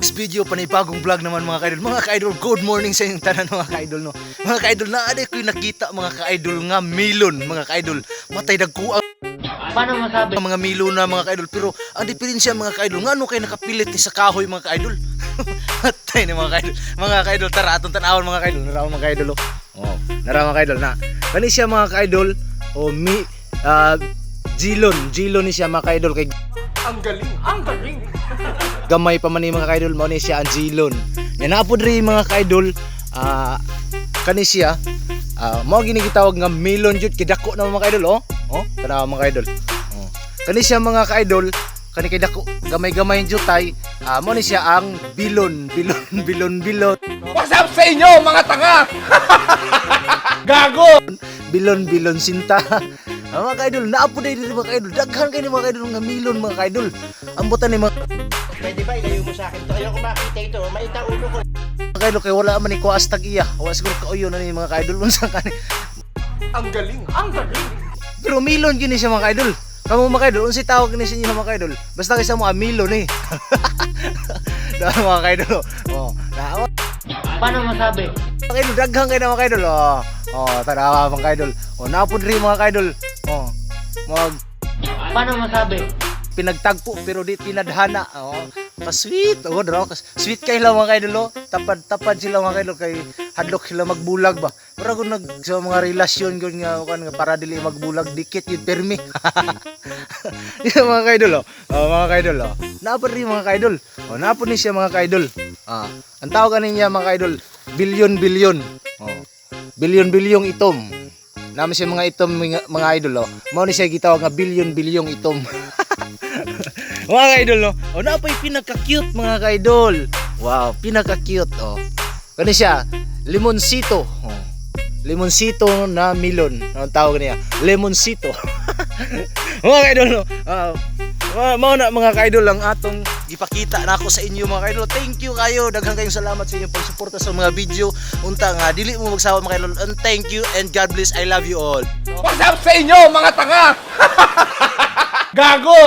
This video panibagong vlog naman mga ka-idol. Mga ka-idol, good morning sa inyong tanan mga ka-idol no. Mga ka-idol, naaday ko'y nakita mga ka-idol nga milon mga ka-idol. Matay dagkuang Paano masabi? mga milon na mga ka-idol, pero ang diferensya mga ka-idol, ngano kay nakapilit ni sa kahoy mga ka-idol. Matay ni mga ka-idol. Mga ka-idol, tara atong tan-awon mga ka-idol. Naraw mga ka-idol oh. Oh, naraw mga ka-idol na. Kani siya mga ka-idol o Jilon ni siya mga ka-idol kay Ang galing. gamay pa man ni mga ka-idol, mao ni siya ang Jilon. Yan na po diri mga ka-idol, kani siya mao gini gitawag nga melon jud kay dako na mga ka-idol oh. Oh, kana mga ka-idol. Oh. Kani siya mga ka-idol, kani kay dako gamay-gamay jud tay, mao ni siya ang bilon. What's up sa inyo mga tanga? Gago! Bilon sinta. Mga ka-idol, naapo diri mga ka-idol. Daghan kay ni mga ka-idol nga milon mga ka-idol. Ambutan ni mga Pwede ba ilayo mo sa akin to? Ayoko makita ito. Maita ulo ko. ka-idol kay wala man ni ko astag iya. Wa siguro kauyo na ni mga ka-idol unsa kani. Ang galing. Pero milon gini siya mga ka-idol. Kamo mga ka-idol, unsay tawag ni sa inyo mga ka-idol? Basta kaysa mga milon eh. Dahil mga ka-idol. Oh, na Paano masabi? mga ka-idol, daghang kayo na mga ka-idol. Oh, tara mga ka-idol. Oh, napod rin mga ka-idol. Oh, Paano masabi? pinagtagpo pero di pinadhana. Oh, ka-sweet. Oh, draw sweet kay lang mga ka-idol. Oh. Tapad sila mga ka-idol kay hadlok sila magbulag ba. Pero kung nag sa mga relasyon gud nga para dili magbulag dikit yun permi. Di mga ka-idol oh. Oh, mga ka-idol oh. Napod rin mga ka-idol. Oh, napod ni siya mga ka-idol. Ang tawag niya mga ka-idol, bilyon. Oh. Bilyon itom. Naman siya mga itom mga idol oh. Mao ni siya gitawag nga bilyon itom. Mga ka-idol no. Oh, napay pinaka-cute mga ka-idol. Wow, pinaka-cute oh. Kani siya, limonsito. Oh. Limonsito na milon. Ang tawag niya, lemonsito. Mga ka-idol no. Mao na mga ka-idol ang atong gipakita na ako sa inyo mga ka-idol. Thank you kayo. Daghang kayong salamat sa inyong pagsuporta sa mga video. Unta nga dili mo magsawa mga ka-idol. And thank you and God bless. I love you all. What's up sa inyo mga tanga? Gago!